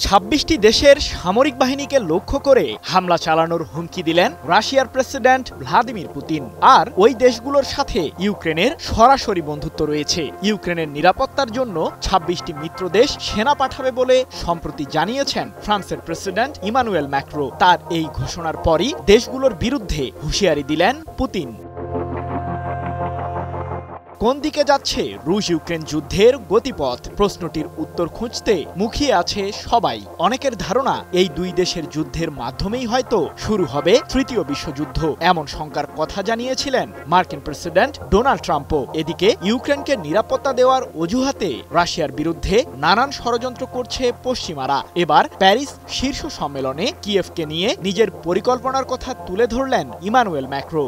২৬টি দেশের সামরিক বাহিনীকে লক্ষ্য করে হামলা চালানোর হুমকি দিলেন রাশিয়ার প্রেসিডেন্ট ভ্লাদিমির পুতিন। আর ওই দেশগুলোর সাথে ইউক্রেনের সরাসরি বন্ধুত্ব রয়েছে। ইউক্রেনের নিরাপত্তার জন্য ২৬টি মিত্র দেশ সেনা পাঠাবে বলে সম্প্রতি জানিয়েছেন ফ্রান্সের প্রেসিডেন্ট ইমানুয়েল ম্যাক্রো। তার এই ঘোষণার পরই দেশগুলোর বিরুদ্ধে হুঁশিয়ারি দিলেন পুতিন। কোন দিকে যাচ্ছে রুশ ইউক্রেন যুদ্ধের গতিপথ? প্রশ্নটির উত্তর খুঁজতে মুখিয়ে আছে সবাই। অনেকের ধারণা এই দুই দেশের যুদ্ধের মাধ্যমেই হয়তো শুরু হবে তৃতীয় বিশ্বযুদ্ধ। এমন শঙ্কার কথা জানিয়েছিলেন মার্কিন প্রেসিডেন্ট ডোনাল্ড ট্রাম্পও। এদিকে ইউক্রেনকে নিরাপত্তা দেওয়ার অজুহাতে রাশিয়ার বিরুদ্ধে নানান ষড়যন্ত্র করছে পশ্চিমারা। এবার প্যারিস শীর্ষ সম্মেলনে কিয়েভকে নিয়ে নিজের পরিকল্পনার কথা তুলে ধরলেন ইমানুয়েল ম্যাক্রো।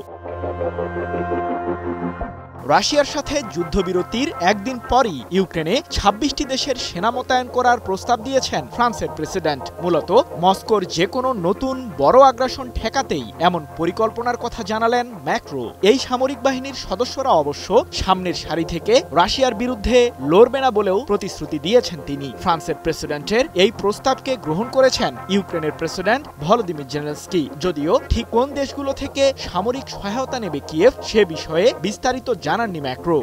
রাশিয়ার সাথে যুদ্ধবিরতির একদিন পরই ইউক্রেনে ২৬টি দেশের সেনা মোতায়েন করার প্রস্তাব দিয়েছেন ফ্রান্সের প্রেসিডেন্ট। মূলত মস্কোর যে কোনো নতুন বড় আগ্রাসন ঠেকাতেই এমন পরিকল্পনার কথা জানালেন ম্যাক্রো। এই সামরিক বাহিনীর সদস্যরা অবশ্য সামনের সারি থেকে রাশিয়ার বিরুদ্ধে লড়বে না বলেও প্রতিশ্রুতি দিয়েছেন তিনি। ফ্রান্সের প্রেসিডেন্টের এই প্রস্তাবকে গ্রহণ করেছেন ইউক্রেনের প্রেসিডেন্ট ভলোদিমির জেলেনস্কি। যদিও ঠিক কোন দেশগুলো থেকে সামরিক সহায়তা নেবে কিয়েভ সে বিষয়ে বিস্তারিত জানাননি ম্যাক্রো।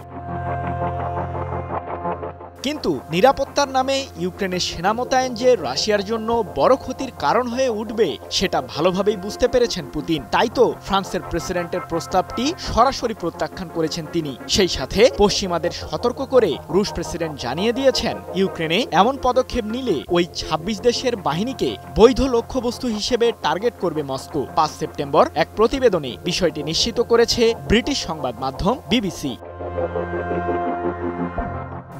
কিন্তু নিরাপত্তার নামে ইউক্রেনের সেনা মোতায়েন যে রাশিয়ার জন্য বড় ক্ষতির কারণ হয়ে উঠবে সেটা ভালোভাবেই বুঝতে পেরেছেন পুতিন। তাই তো ফ্রান্সের প্রেসিডেন্টের প্রস্তাবটি সরাসরি প্রত্যাখ্যান করেছেন তিনি। সেই সাথে পশ্চিমাদের সতর্ক করে রুশ প্রেসিডেন্ট জানিয়ে দিয়েছেন ইউক্রেনে এমন পদক্ষেপ নিলে ওই ২৬ দেশের বাহিনীকে বৈধ লক্ষ্যবস্তু হিসেবে টার্গেট করবে মস্কো। ৫ সেপ্টেম্বর এক প্রতিবেদনে বিষয়টি নিশ্চিত করেছে ব্রিটিশ সংবাদ মাধ্যম বিবিসি।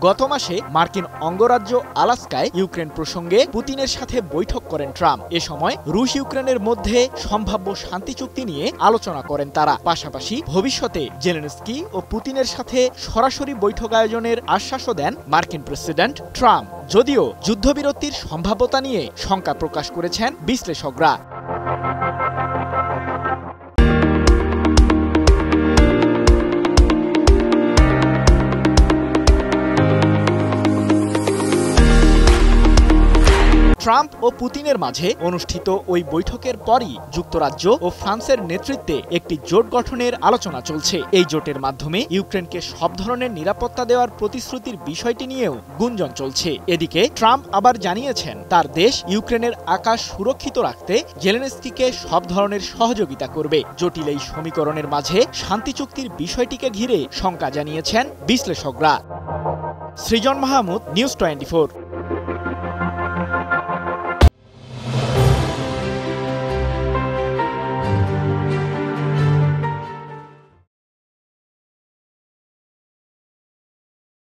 গত মাসে মার্কিন অঙ্গরাজ্য আলাস্কায় ইউক্রেন প্রসঙ্গে পুতিনের সাথে বৈঠক করেন ট্রাম্প। এ সময় রুশ ইউক্রেনের মধ্যে সম্ভাব্য শান্তি চুক্তি নিয়ে আলোচনা করেন তারা। পাশাপাশি ভবিষ্যতে জেলেনস্কি ও পুতিনের সাথে সরাসরি বৈঠক আয়োজনের আশ্বাসও দেন মার্কিন প্রেসিডেন্ট ট্রাম্প। যদিও যুদ্ধবিরতির সম্ভাব্যতা নিয়ে শঙ্কা প্রকাশ করেছেন বিশ্লেষকরা। ট্রাম্প ও পুতিনের মাঝে অনুষ্ঠিত ওই বৈঠকের পরই যুক্তরাজ্য ও ফ্রান্সের নেতৃত্বে একটি জোট গঠনের আলোচনা চলছে। এই জোটের মাধ্যমে ইউক্রেনকে সব ধরনের নিরাপত্তা দেওয়ার প্রতিশ্রুতির বিষয়টি নিয়েও গুঞ্জন চলছে। এদিকে ট্রাম্প আবার জানিয়েছেন তার দেশ ইউক্রেনের আকাশ সুরক্ষিত রাখতে জেলেনস্কিকে সব ধরনের সহযোগিতা করবে। জটিল এই সমীকরণের মাঝে শান্তি চুক্তির বিষয়টিকে ঘিরে শঙ্কা জানিয়েছেন বিশ্লেষকরা। সৃজন মাহমুদ, নিউজ 24।